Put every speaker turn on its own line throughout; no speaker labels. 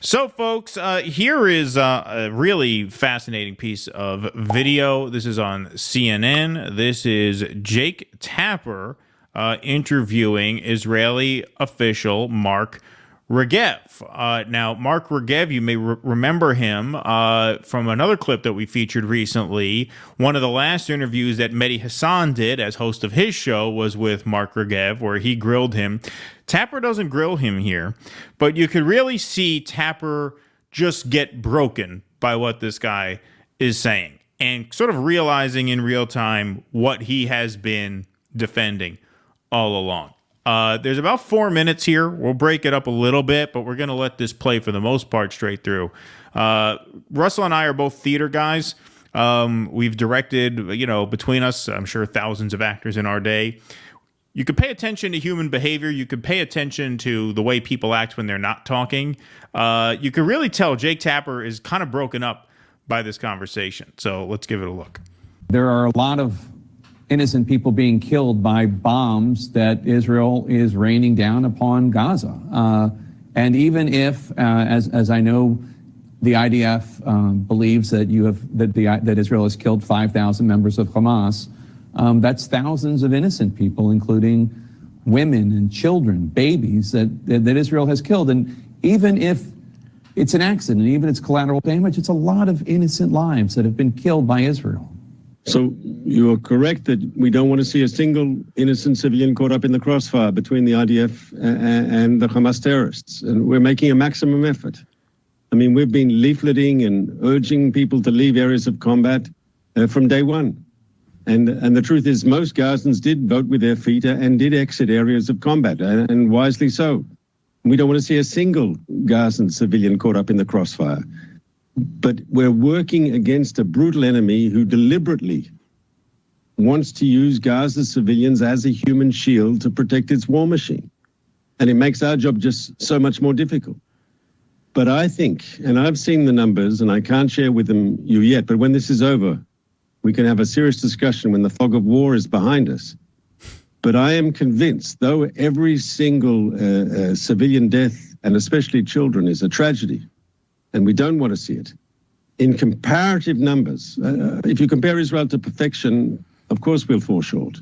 So, folks, here is a really fascinating piece of video. This is on CNN. This is Jake Tapper interviewing Israeli official Mark Regev. Now, Mark Regev, you may remember him from another clip that we featured recently. One of the last interviews that Mehdi Hassan did as host of his show was with Mark Regev, where he grilled him. Tapper doesn't grill him here, but you could really see Tapper just get broken by what this guy is saying and sort of realizing in real time what he has been defending all along. There's about 4 minutes here. We'll break it up a little bit, but we're going to let this play for the most part straight through. Russell and I are both theater guys. We've directed, between us, I'm sure thousands of actors in our day. You could pay attention to human behavior. You could pay attention to the way people act when they're not talking. You could really tell Jake Tapper is kind of broken up by this conversation. So let's give it a look.
There are a lot of innocent people being killed by bombs that Israel is raining down upon Gaza. And even if, as I know, the IDF believes that that Israel has killed 5,000 members of Hamas, that's thousands of innocent people, including women and children, babies that Israel has killed. And even if it's an accident, even if it's collateral damage, it's a lot of innocent lives that have been killed by Israel.
So you are correct that we don't want to see a single innocent civilian caught up in the crossfire between the IDF and the Hamas terrorists. And we're making a maximum effort. I mean, we've been leafleting and urging people to leave areas of combat from day one. And the truth is most Gazans did vote with their feet and did exit areas of combat, and wisely so. We don't want to see a single Gazan civilian caught up in the crossfire. But we're working against a brutal enemy who deliberately wants to use Gaza's civilians as a human shield to protect its war machine. And it makes our job just so much more difficult. But I think, and I've seen the numbers, and I can't share with you yet, but when this is over, we can have a serious discussion when the fog of war is behind us. But I am convinced, though every single civilian death, and especially children, is a tragedy, and we don't want to see it, in comparative numbers, if you compare Israel to perfection, of course we'll fall short.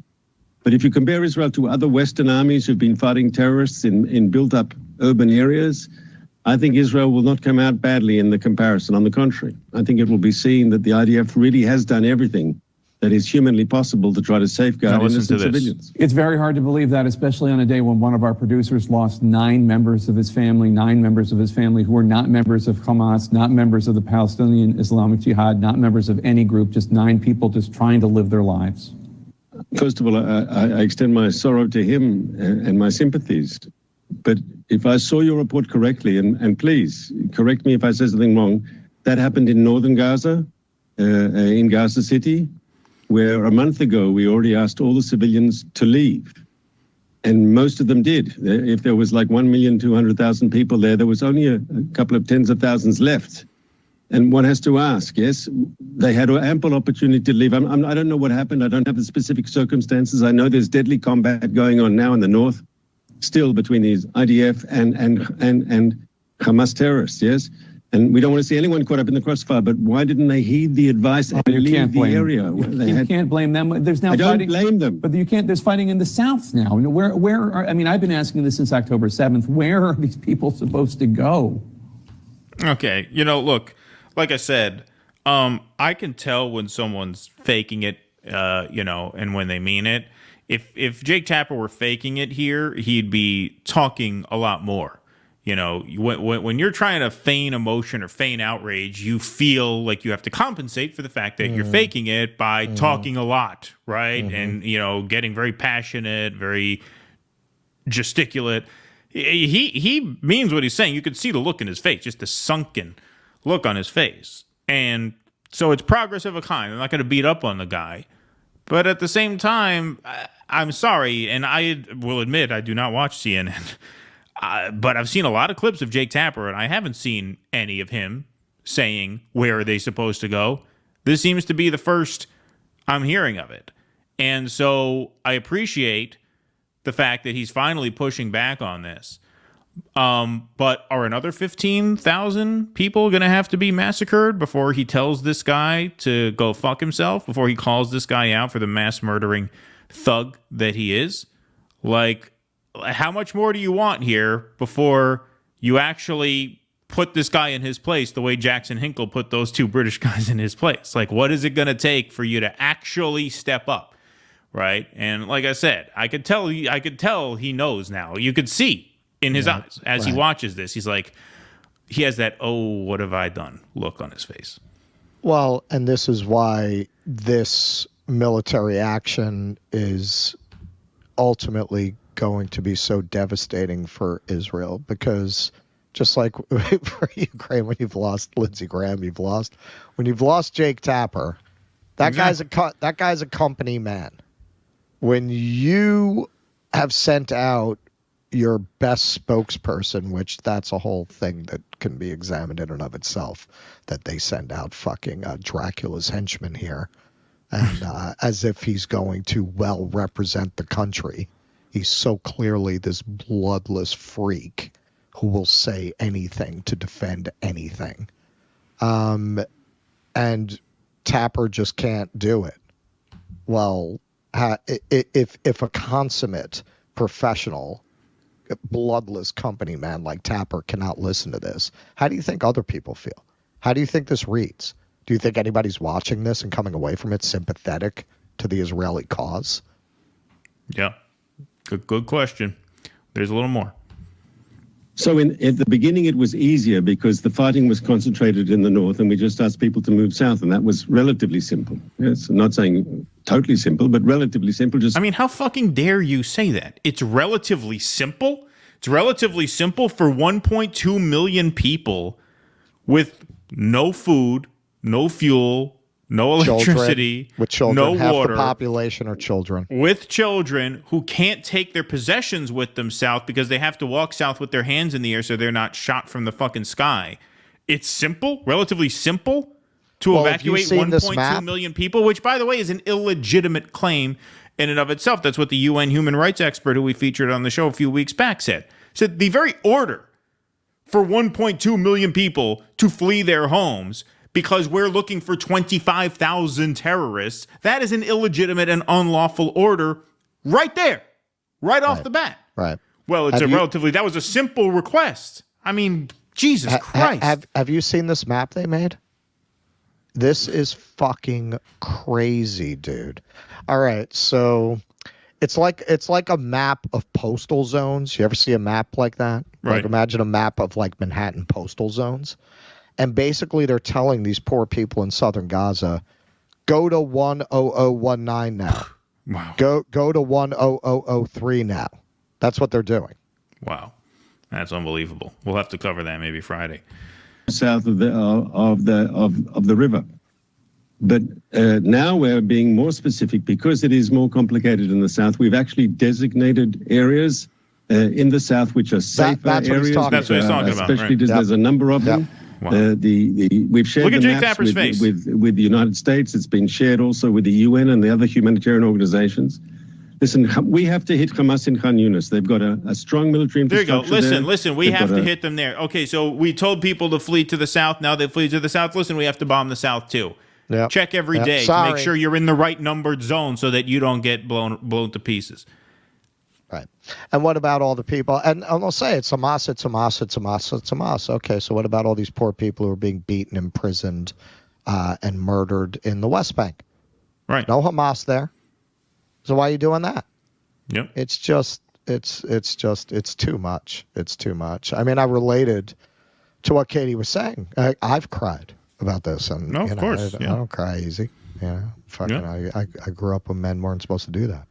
But if you compare Israel to other Western armies who've been fighting terrorists in built-up urban areas, I think Israel will not come out badly in the comparison. On the contrary, I think it will be seen that the IDF really has done everything that is humanly possible to try to safeguard innocent civilians.
It's very hard to believe that, especially on a day when one of our producers lost 9 members of his family who were not members of Hamas, not members of the Palestinian Islamic Jihad, not members of any group, just 9 people just trying to live their lives.
First of all, I extend my sorrow to him and my sympathies. But if I saw your report correctly, and please correct me if I say something wrong, that happened in northern Gaza, in Gaza City, where a month ago we already asked all the civilians to leave. And most of them did. If there was like 1,200,000 people there was only a couple of tens of thousands left. And one has to ask, yes, they had ample opportunity to leave. I don't know what happened. I don't have the specific circumstances. I know there's deadly combat going on now in the north, still between these IDF and Hamas terrorists, yes? And we don't want to see anyone caught up in the crossfire, but why didn't they heed the advice and leave the area?
You can't blame them. There's now
I don't blame them.
But you can't, there's fighting in the south now. I've been asking this since October 7th. Where are these people supposed to go?
Okay, look, like I said, I can tell when someone's faking it, and when they mean it. If Jake Tapper were faking it here, he'd be talking a lot more. When you're trying to feign emotion or feign outrage, you feel like you have to compensate for the fact that you're faking it by talking a lot, right? And, getting very passionate, very gesticulate. He means what he's saying. You could see the look in his face, just the sunken look on his face. And so it's progress of a kind. I'm not going to beat up on the guy. But at the same time, I'm sorry, and I will admit I do not watch CNN. But I've seen a lot of clips of Jake Tapper, and I haven't seen any of him saying, where are they supposed to go? This seems to be the first I'm hearing of it. And so I appreciate the fact that he's finally pushing back on this. But are another 15,000 people going to have to be massacred before he tells this guy to go fuck himself, before he calls this guy out for the mass murdering thug that he is? Like, how much more do you want here before you actually put this guy in his place the way Jackson Hinkle put those two British guys in his place? Like, what is it going to take for you to actually step up, right? And like I said, I could tell he knows now. You could see in his eyes as he watches this. He's like, he has that, oh, what have I done look on his face.
Well, and this is why this military action is ultimately going to be so devastating for Israel, because just like for Ukraine, when you've lost Lindsey Graham, when you've lost Jake Tapper, that guy's a company man. When you have sent out your best spokesperson, which that's a whole thing that can be examined in and of itself, that they send out fucking Dracula's henchman here, and as if he's going to well represent the country. He's so clearly this bloodless freak who will say anything to defend anything. And Tapper just can't do it. Well, if a consummate professional, bloodless company man like Tapper cannot listen to this, how do you think other people feel? How do you think this reads? Do you think anybody's watching this and coming away from it sympathetic to the Israeli cause?
Yeah. Good question. There's a little more.
So at the beginning, it was easier because the fighting was concentrated in the north, and we just asked people to move south, and that was relatively simple. Yes, I'm not saying totally simple, but relatively simple.
I mean, how fucking dare you say that? It's relatively simple? It's relatively simple for 1.2 million people with no food, no fuel, no electricity,
with children.
No
half
water.
The population are children.
With children who can't take their possessions with them south because they have to walk south with their hands in the air so they're not shot from the fucking sky. It's simple, relatively simple, to evacuate 1.2 million people, which, by the way, is an illegitimate claim in and of itself. That's what the UN human rights expert who we featured on the show a few weeks back said. Said the very order for 1.2 million people to flee their homes because we're looking for 25,000 terrorists, that is an illegitimate and unlawful order right there, right off the bat.
Right.
Well, that was a simple request. I mean, Jesus Christ.
Have you seen this map they made? This is fucking crazy, dude. All right, so it's like a map of postal zones. You ever see a map like that?
Right.
Like imagine a map of like Manhattan postal zones. And basically they're telling these poor people in southern Gaza, go to 10019 now.
Wow.
Go to 10003 now. That's what they're doing.
Wow. That's unbelievable. We'll have to cover that maybe Friday.
South of the river. But now we're being more specific because it is more complicated in the south. We've actually designated areas in the south which are safer
that's
areas.
That's what he's talking about.
Especially
Right.
there's a number of them.
Wow.
We've shared
Look at
the
Jake
maps
Tapper's face.
with the United States. It's been shared also with the UN and the other humanitarian organizations. Listen, we have to hit Hamas in Khan Yunis. They've got a strong military infrastructure.
There you go. Listen,
there.
we
They've
have
got
to hit them there. Okay, so we told people to flee to the south. Now they flee to the south. Listen, we have to bomb the south too.
Yep.
Check every day to make sure you're in the right numbered zone so that you don't get blown to pieces.
Right. And what about all the people? And they'll say it's Hamas, it's Hamas, it's Hamas, it's Hamas. Okay, so what about all these poor people who are being beaten, imprisoned, and murdered in the West Bank?
Right.
No Hamas there. So why are you doing that?
Yep.
It's too much. It's too much. I mean, I related to what Katie was saying. I've cried about this, and
no, of course.
I don't cry easy. I grew up when men weren't supposed to do that.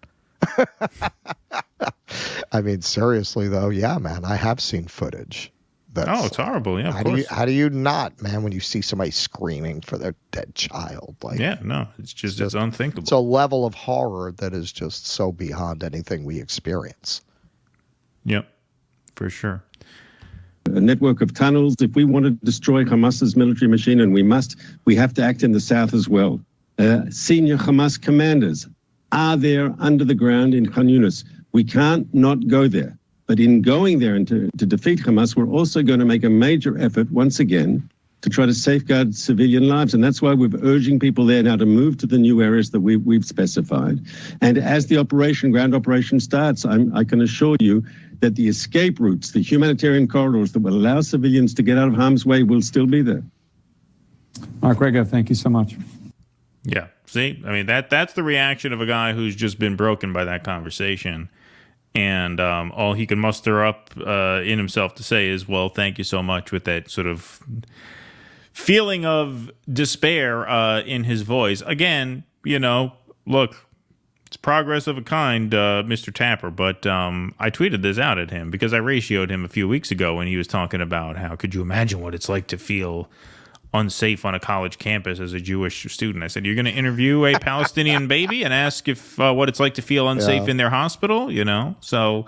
I mean, seriously though, yeah, man, I have seen footage.
It's horrible. Yeah, of course.
How do you not, man, when you see somebody screaming for their dead child? Like,
yeah, no, it's unthinkable.
It's a level of horror that is just so beyond anything we experience.
Yep, for sure.
A network of tunnels. If we want to destroy Hamas's military machine, and we have to act in the south as well. Senior Hamas commanders are there under the ground in Khan Yunis. We can't not go there. But in going there and to defeat Hamas, we're also going to make a major effort once again to try to safeguard civilian lives. And that's why we're urging people there now to move to the new areas that we've specified. And as the ground operation starts, I can assure you that the escape routes, the humanitarian corridors that will allow civilians to get out of harm's way will still be there.
Mark Regev, thank you so much.
Yeah. See, I mean, that's the reaction of a guy who's just been broken by that conversation. And all he can muster up in himself to say is, well, thank you so much, with that sort of feeling of despair in his voice. Again, look, it's progress of a kind, Mr. Tapper, but I tweeted this out at him because I ratioed him a few weeks ago when he was talking about how, could you imagine what it's like to feel unsafe on a college campus as a Jewish student. I said, you're going to interview a Palestinian baby and ask if what it's like to feel unsafe in their hospital, So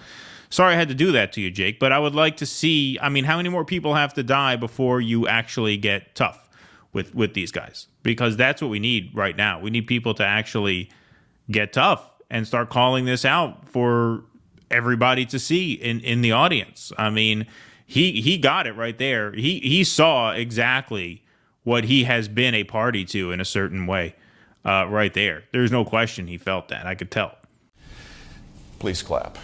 sorry I had to do that to you, Jake, but I would like to see, how many more people have to die before you actually get tough with these guys? Because that's what we need right now. We need people to actually get tough and start calling this out for everybody to see in the audience. He got it right there. He saw exactly what he has been a party to in a certain way right there. There's no question he felt that. I could tell.
Please clap.